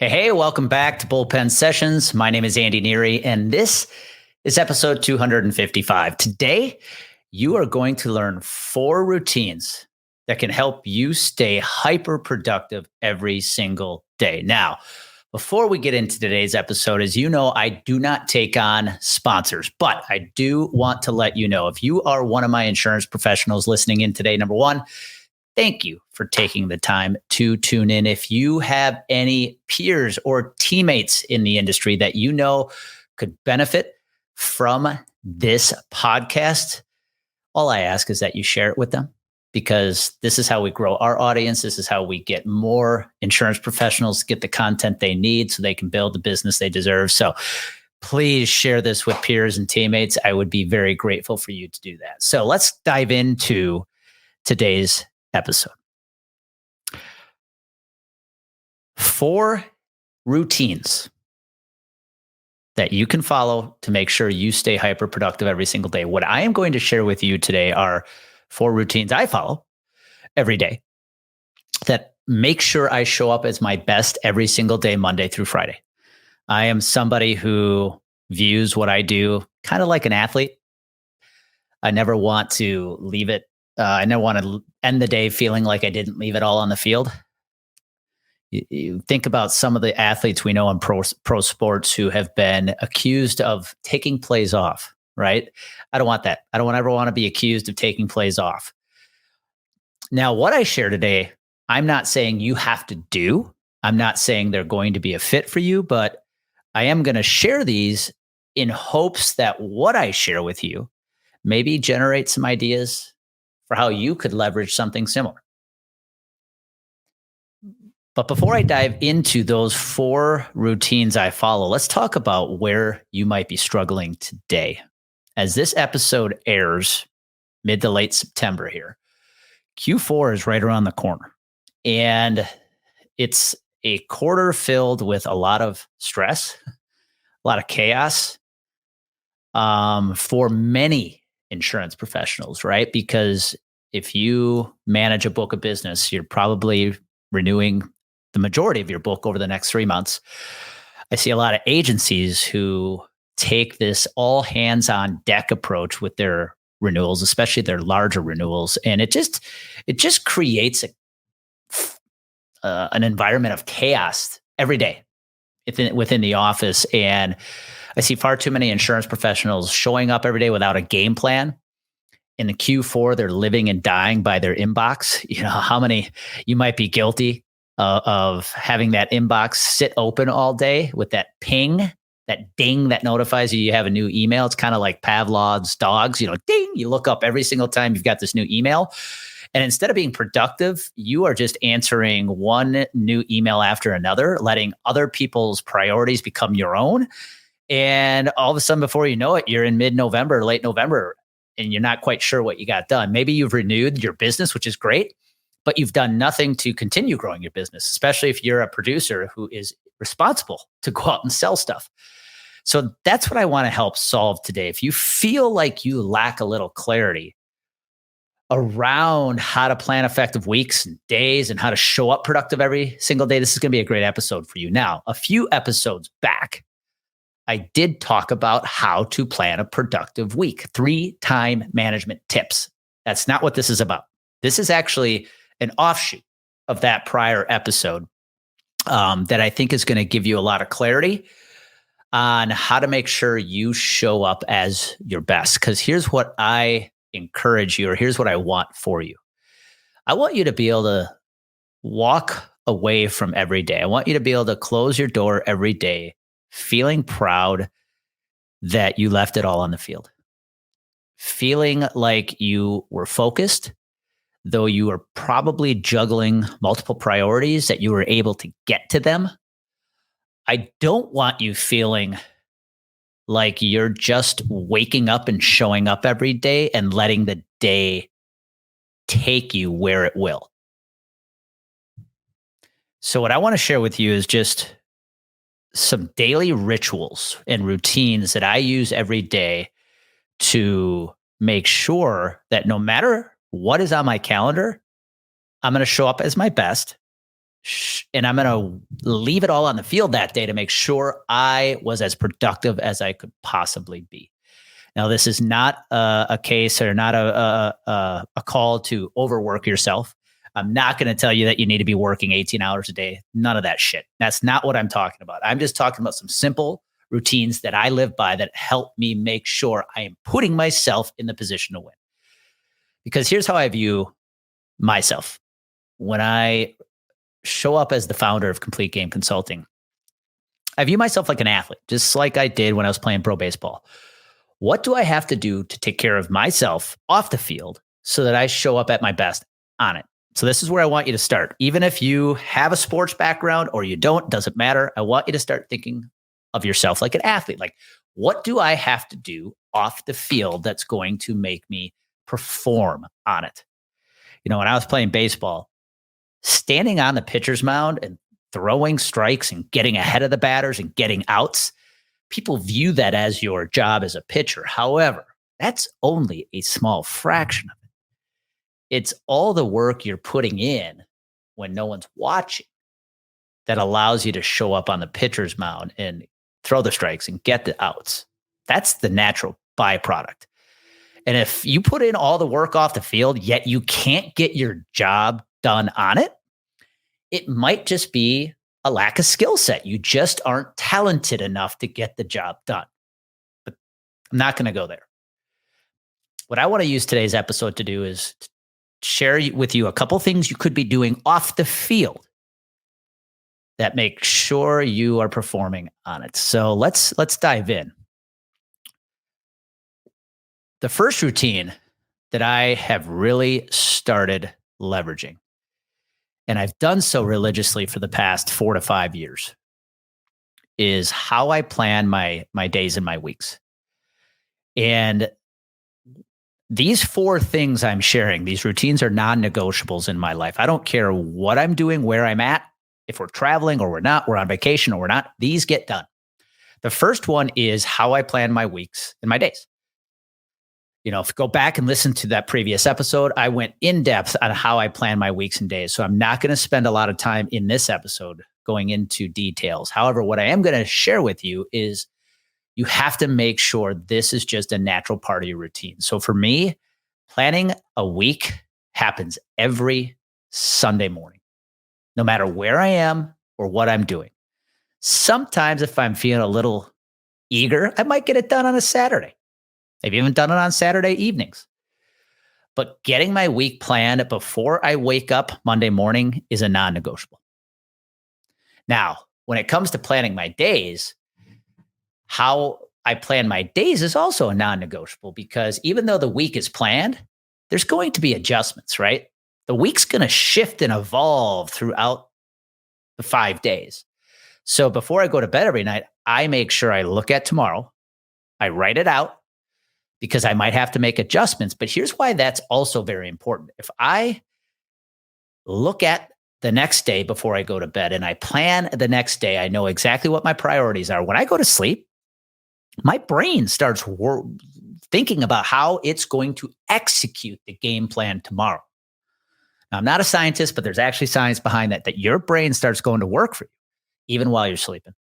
Hey, welcome back to Bullpen Sessions. My name is Andy Neary, and this is episode 255. Today, you are going to learn 4 routines that can help you stay hyper productive every single day. Now, before we get into today's episode, as you know, I do not take on sponsors, but I do want to let you know if you are one of my insurance professionals listening in today, number one, thank you for taking the time to tune in. If you have any peers or teammates in the industry that you know could benefit from this podcast, all I ask is that you share it with them, because this is how we grow our audience. This is how we get more insurance professionals get the content they need so they can build the business they deserve. So please share this with peers and teammates. I would be very grateful for you to do that. So let's dive into today's episode. 4 routines that you can follow to make sure you stay hyper productive every single day. What I am going to share with you today are 4 routines I follow every day that make sure I show up as my best every single day, Monday through Friday. I am somebody who views what I do kind of like an athlete. I never want to leave it. I never want to end the day feeling like I didn't leave it all on the field. You think about some of the athletes we know in pro sports who have been accused of taking plays off, right? I don't want that. I don't ever want to be accused of taking plays off. Now, what I share today, I'm not saying you have to do. I'm not saying they're going to be a fit for you, but I am going to share these in hopes that what I share with you maybe generate some ideas for how you could leverage something similar. But before I dive into those 4 routines I follow, let's talk about where you might be struggling today. As this episode airs mid to late September here, Q4 is right around the corner. And it's a quarter filled with a lot of stress, a lot of chaos for many insurance professionals, right? Because if you manage a book of business, you're probably renewing the majority of your book over the next 3 months. I see a lot of agencies who take this all hands on deck approach with their renewals, especially their larger renewals. And it just creates an environment of chaos every day within the office. And I see far too many insurance professionals showing up every day without a game plan. In the Q4, they're living and dying by their inbox. You know, how many you might be guilty of having that inbox sit open all day with that ping, that ding that notifies you have a new email. It's kind of like Pavlov's dogs, ding, you look up every single time you've got this new email. And instead of being productive, you are just answering one new email after another, letting other people's priorities become your own. And all of a sudden, before you know it, you're in mid-November, late November, and you're not quite sure what you got done. Maybe you've renewed your business, which is great, but you've done nothing to continue growing your business, especially if you're a producer who is responsible to go out and sell stuff. So that's what I want to help solve today. If you feel like you lack a little clarity around how to plan effective weeks and days and how to show up productive every single day, this is going to be a great episode for you. Now, a few episodes back, I did talk about how to plan a productive week, 3 time management tips. That's not what this is about. This is actually an offshoot of that prior episode that I think is going to give you a lot of clarity on how to make sure you show up as your best. Because here's what I encourage you, or here's what I want for you. I want you to be able to walk away from every day. I want you to be able to close your door every day feeling proud that you left it all on the field, feeling like you were focused, though you were probably juggling multiple priorities, that you were able to get to them. I don't want you feeling like you're just waking up and showing up every day and letting the day take you where it will. So what I want to share with you is just some daily rituals and routines that I use every day to make sure that no matter what is on my calendar, I'm going to show up as my best and I'm going to leave it all on the field that day to make sure I was as productive as I could possibly be. Now, this is not a case or not a call to overwork yourself. I'm not going to tell you that you need to be working 18 hours a day. None of that shit. That's not what I'm talking about. I'm just talking about some simple routines that I live by that help me make sure I am putting myself in the position to win. Because here's how I view myself. When I show up as the founder of Complete Game Consulting, I view myself like an athlete, just like I did when I was playing pro baseball. What do I have to do to take care of myself off the field so that I show up at my best on it? So this is where I want you to start. Even if you have a sports background or you don't, doesn't matter. I want you to start thinking of yourself like an athlete. Like, what do I have to do off the field that's going to make me perform on it? You know, when I was playing baseball, standing on the pitcher's mound and throwing strikes and getting ahead of the batters and getting outs, people view that as your job as a pitcher. However, that's only a small fraction of it. It's all the work you're putting in when no one's watching that allows you to show up on the pitcher's mound and throw the strikes and get the outs. That's the natural byproduct. And if you put in all the work off the field, yet you can't get your job done on it, it might just be a lack of skill set. You just aren't talented enough to get the job done. But I'm not going to go there. What I want to use today's episode to do is share with you a couple things you could be doing off the field that make sure you are performing on it. So let's dive in. The first routine that I have really started leveraging, and I've done so religiously for the past 4 to 5 years, is how I plan my days and my weeks. And these 4 things I'm sharing, these routines are non-negotiables in my life. I don't care what I'm doing, where I'm at, if we're traveling or we're not, we're on vacation or we're not, these get done. The first one is how I plan my weeks and my days. You know, if you go back and listen to that previous episode, I went in depth on how I plan my weeks and days. So I'm not going to spend a lot of time in this episode going into details. However, what I am going to share with you is you have to make sure this is just a natural part of your routine. So for me, planning a week happens every Sunday morning, no matter where I am or what I'm doing. Sometimes if I'm feeling a little eager, I might get it done on a Saturday. I've even done it on Saturday evenings. But getting my week planned before I wake up Monday morning is a non-negotiable. Now, when it comes to planning my days, how I plan my days is also a non-negotiable, because even though the week is planned, there's going to be adjustments, right? The week's going to shift and evolve throughout the 5 days. So before I go to bed every night, I make sure I look at tomorrow, I write it out, because I might have to make adjustments. But here's why that's also very important. If I look at the next day before I go to bed and I plan the next day, I know exactly what my priorities are. When I go to sleep, my brain starts thinking about how it's going to execute the game plan tomorrow. Now, I'm not a scientist, but there's actually science behind that your brain starts going to work for you, even while you're sleeping.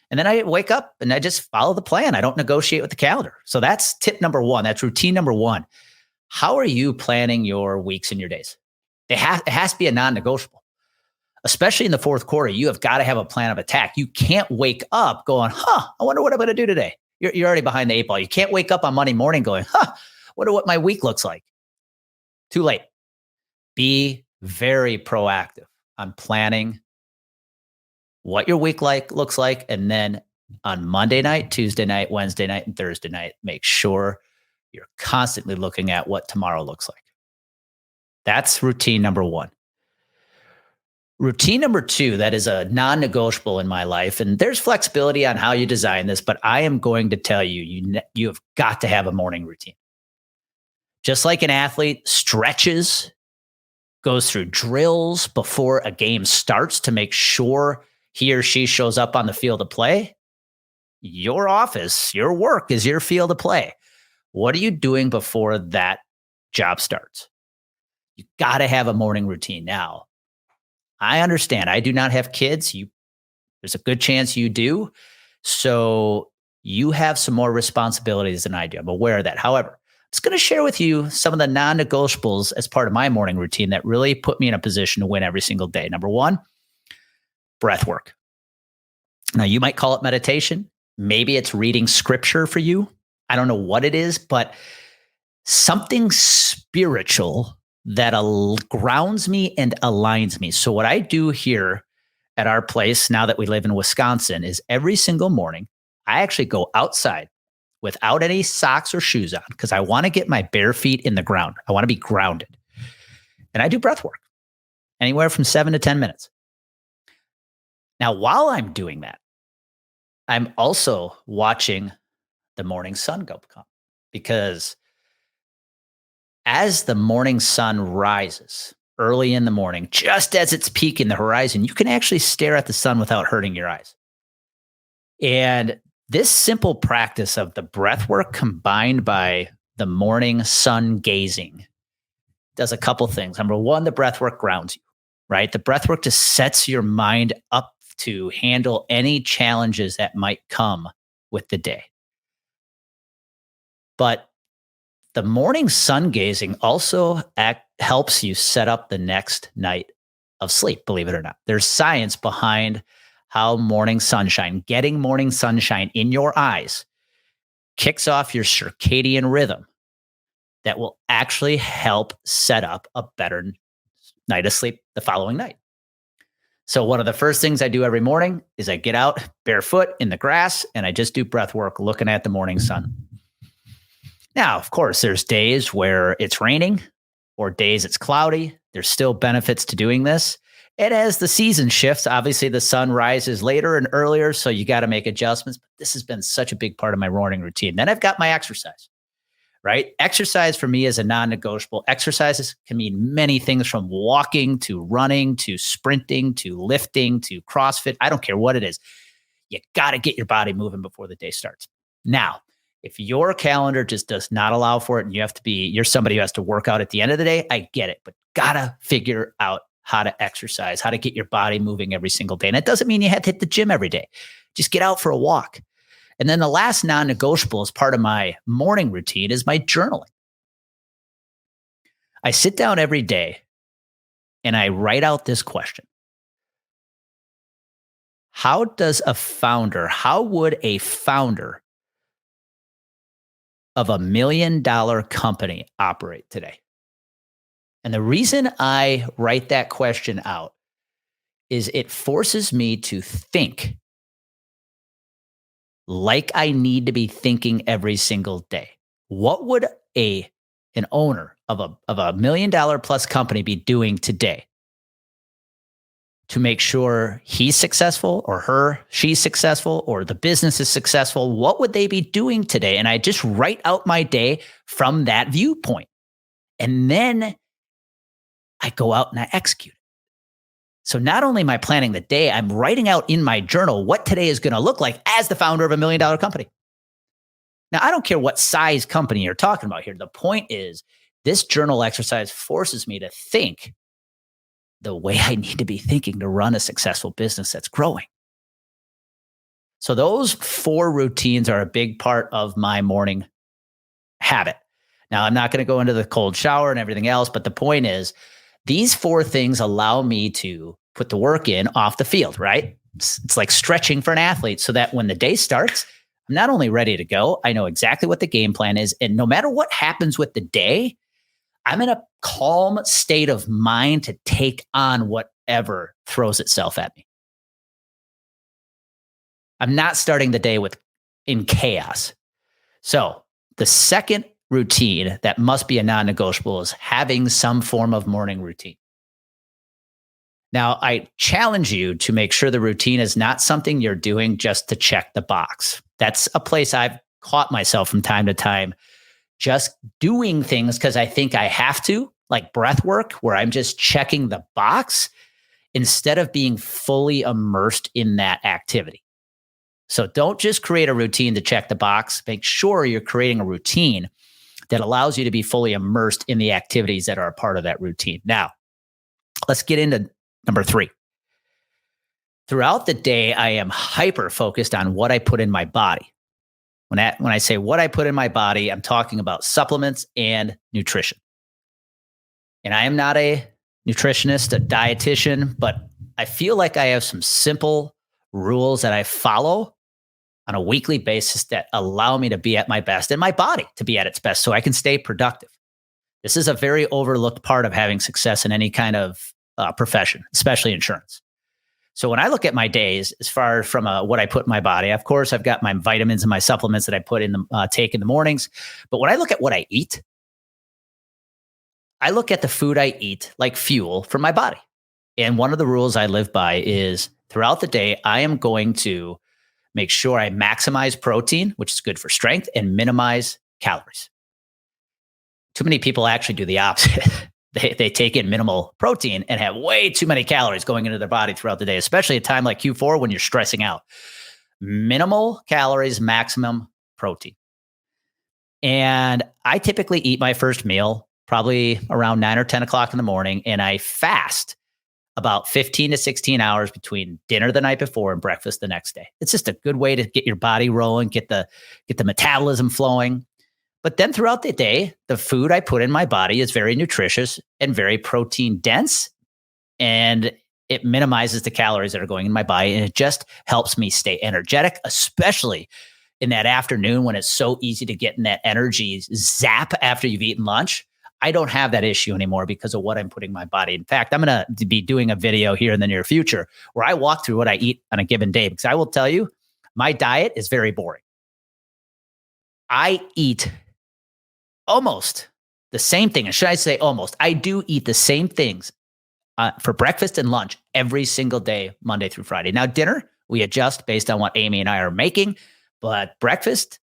And then I wake up and I just follow the plan. I don't negotiate with the calendar. So that's tip number 1. That's routine number 1. How are you planning your weeks and your days? It has to be a non-negotiable. Especially in the fourth quarter, you have got to have a plan of attack. You can't wake up going, I wonder what I'm going to do today. You're already behind the 8 ball. You can't wake up on Monday morning going, wonder what my week looks like. Too late. Be very proactive on planning what your week looks like. And then on Monday night, Tuesday night, Wednesday night, and Thursday night, make sure you're constantly looking at what tomorrow looks like. That's routine number 1. Routine number 2, that is a non-negotiable in my life, and there's flexibility on how you design this, but I am going to tell you, you have got to have a morning routine. Just like an athlete stretches, goes through drills before a game starts to make sure he or she shows up on the field of play, your office, your work is your field of play. What are you doing before that job starts? You got to have a morning routine. Now, I understand. I do not have kids. There's a good chance you do. So you have some more responsibilities than I do. I'm aware of that. However, I'm just going to share with you some of the non-negotiables as part of my morning routine that really put me in a position to win every single day. Number one, breath work. Now, you might call it meditation. Maybe it's reading scripture for you. I don't know what it is, but something spiritual that grounds me and aligns me. So, what I do here at our place, now that we live in Wisconsin, is every single morning, I actually go outside without any socks or shoes on because I want to get my bare feet in the ground. I want to be grounded. And I do breath work anywhere from 7 to 10 minutes. Now, while I'm doing that, I'm also watching the morning sun go up because as the morning sun rises early in the morning, just as it's peaking the horizon, you can actually stare at the sun without hurting your eyes. And this simple practice of the breath work combined by the morning sun gazing does a couple things. Number one, the breath work grounds you, right? The breath work just sets your mind up to handle any challenges that might come with the day. But the morning sun gazing also helps you set up the next night of sleep, believe it or not. There's science behind how getting morning sunshine in your eyes kicks off your circadian rhythm that will actually help set up a better night of sleep the following night. So one of the first things I do every morning is I get out barefoot in the grass and I just do breath work looking at the morning sun. Now, of course, there's days where it's raining or days it's cloudy. There's still benefits to doing this. And as the season shifts, obviously the sun rises later and earlier, so you got to make adjustments. But this has been such a big part of my morning routine. Then I've got my exercise, right? Exercise for me is a non-negotiable. Exercises can mean many things from walking to running to sprinting to lifting to CrossFit. I don't care what it is. You got to get your body moving before the day starts. Now, if your calendar just does not allow for it and you're somebody who has to work out at the end of the day, I get it, but gotta figure out how to exercise, how to get your body moving every single day. And it doesn't mean you have to hit the gym every day. Just get out for a walk. And then the last non-negotiable as part of my morning routine is my journaling. I sit down every day and I write out this question. How would a founder of $1 million company operate today? And the reason I write that question out is it forces me to think like I need to be thinking every single day. What would an owner of a $1 million plus company be doing today to make sure he's successful or she's successful or the business is successful? What would they be doing today? And I just write out my day from that viewpoint. And then I go out and I execute it. So not only am I planning the day, I'm writing out in my journal what today is going to look like as the founder of $1 million company. Now, I don't care what size company you're talking about here. The point is, this journal exercise forces me to think the way I need to be thinking to run a successful business that's growing. So those 4 routines are a big part of my morning habit. Now, I'm not going to go into the cold shower and everything else, but the point is, these 4 things allow me to put the work in off the field, right? It's like stretching for an athlete so that when the day starts, I'm not only ready to go, I know exactly what the game plan is. And no matter what happens with the day, I'm in a calm state of mind to take on whatever throws itself at me. I'm not starting the day in chaos. So the second routine that must be a non-negotiable is having some form of morning routine. Now, I challenge you to make sure the routine is not something you're doing just to check the box. That's a place I've caught myself from time to time, just doing things because I think I have to, like breath work, where I'm just checking the box instead of being fully immersed in that activity. So don't just create a routine to check the box. Make sure you're creating a routine that allows you to be fully immersed in the activities that are a part of that routine. Now, let's get into Number 3, throughout the day, I am hyper focused on what I put in my body. When I say what I put in my body, I'm talking about supplements and nutrition. And I am not a nutritionist, a dietitian, but I feel like I have some simple rules that I follow on a weekly basis that allow me to be at my best and my body to be at its best so I can stay productive. This is a very overlooked part of having success in any kind of profession, especially insurance. So when I look at my days, as far from what I put in my body, of course, I've got my vitamins and my supplements that I put in the take in the mornings. But when I look at what I eat, I look at the food I eat like fuel for my body. And one of the rules I live by is throughout the day, I am going to make sure I maximize protein, which is good for strength, and minimize calories. Too many people actually do the opposite. They take in minimal protein and have way too many calories going into their body throughout the day, especially at a time like Q4 when you're stressing out. Minimal calories, maximum protein. And I typically eat my first meal probably around 9 or 10 o'clock in the morning, and I fast about 15 to 16 hours between dinner the night before and breakfast the next day. It's just a good way to get your body rolling, get the metabolism flowing. But then throughout the day, the food I put in my body is very nutritious and very protein dense, and it minimizes the calories that are going in my body, and it just helps me stay energetic, especially in that afternoon when it's so easy to get in that energy zap after you've eaten lunch. I don't have that issue anymore because of what I'm putting in my body. In fact, I'm going to be doing a video here in the near future where I walk through what I eat on a given day, because I will tell you, my diet is very boring. I eat almost the same thing. And should I say almost? I do eat the same things for breakfast and lunch every single day, Monday through Friday. Now, dinner, we adjust based on what Amy and I are making, but breakfast,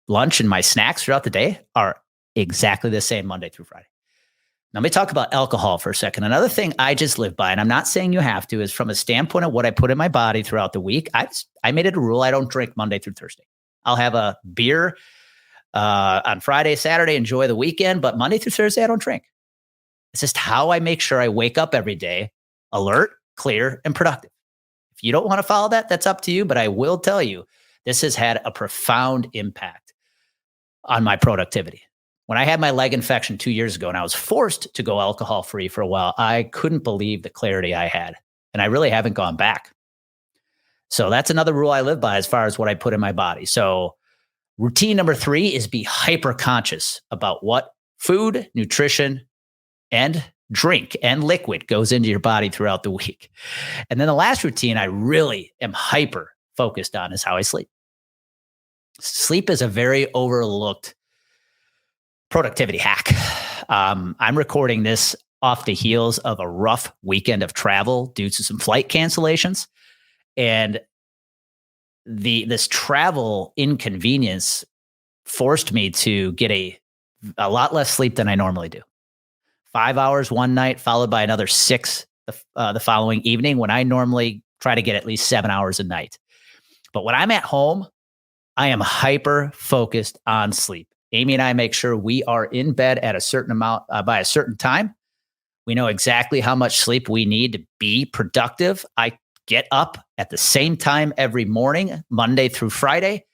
lunch, and my snacks throughout the day are exactly the same Monday through Friday. Now, let me talk about alcohol for a second. Another thing I just live by, and I'm not saying you have to, is from a standpoint of what I put in my body throughout the week. I made it a rule. I don't drink Monday through Thursday. I'll have a beer on Friday, Saturday, enjoy the weekend, but Monday through Thursday, I don't drink. It's just how I make sure I wake up every day, alert, clear, and productive. If you don't want to follow that, that's up to you, but I will tell you, this has had a profound impact on my productivity. When I had my leg infection 2 years ago and I was forced to go alcohol-free for a while, I couldn't believe the clarity I had, and I really haven't gone back. So that's another rule I live by as far as what I put in my body. So routine number 3 is be hyper conscious about what food, nutrition, and drink and liquid goes into your body throughout the week. And then the last routine I really am hyper focused on is how I sleep. Sleep is a very overlooked productivity hack. I'm recording this off the heels of a rough weekend of travel due to some flight cancellations. And this travel inconvenience forced me to get a lot less sleep than I normally do. 5 hours one night, followed by another 6 the following evening, when I normally try to get at least 7 hours a night. But when I'm at home, I am hyper focused on sleep. Amy and I make sure we are in bed at a certain amount by a certain time. We know exactly how much sleep we need to be productive. I get up at the same time every morning, Monday through Friday.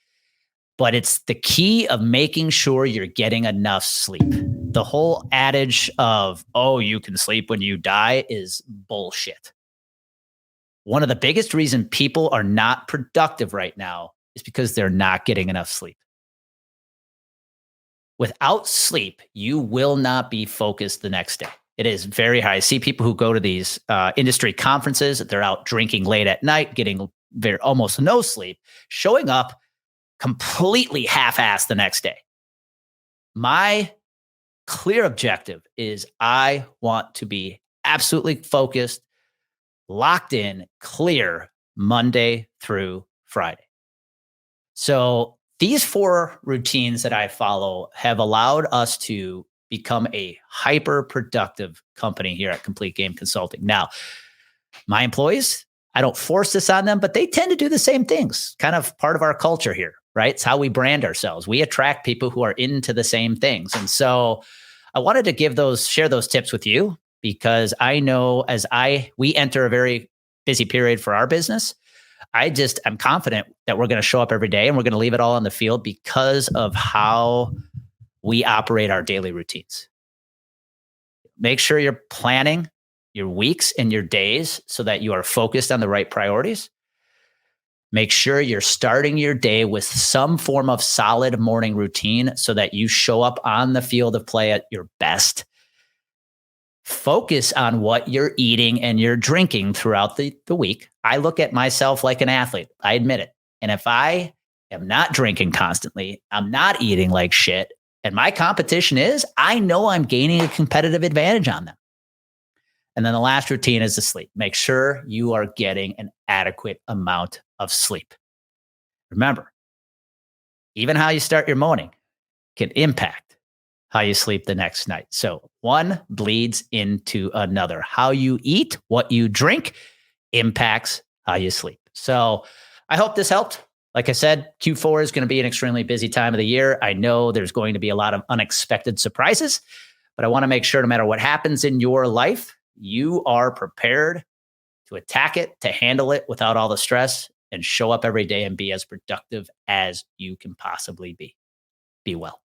But it's the key of making sure you're getting enough sleep. The whole adage of, oh, you can sleep when you die is bullshit. One of the biggest reasons people are not productive right now is because they're not getting enough sleep. Without sleep, you will not be focused the next day. It is very high. I see people who go to these industry conferences, they're out drinking late at night, getting almost no sleep, showing up completely half-assed the next day. My clear objective is I want to be absolutely focused, locked in, clear Monday through Friday. So these 4 routines that I follow have allowed us to become a hyper-productive company here at Complete Game Consulting. Now, my employees, I don't force this on them, but they tend to do the same things, kind of part of our culture here, right? It's how we brand ourselves. We attract people who are into the same things. And so I wanted to share those tips with you. because I know we enter a very busy period for our business, I'm confident that we're going to show up every day and we're going to leave it all on the field because of how we operate our daily routines. Make sure you're planning your weeks and your days so that you are focused on the right priorities. Make sure you're starting your day with some form of solid morning routine so that you show up on the field of play at your best. Focus on what you're eating and you're drinking throughout the week. I look at myself like an athlete. I admit it. And if I am not drinking constantly, I'm not eating like shit, and my competition is, I know I'm gaining a competitive advantage on them. And then the last routine is the sleep. Make sure you are getting an adequate amount of sleep. Remember, even how you start your morning can impact how you sleep the next night. So one bleeds into another. How you eat, what you drink impacts how you sleep. So I hope this helped. Like I said, Q4 is going to be an extremely busy time of the year. I know there's going to be a lot of unexpected surprises, but I want to make sure no matter what happens in your life, you are prepared to attack it, to handle it without all the stress, and show up every day and be as productive as you can possibly be. Be well.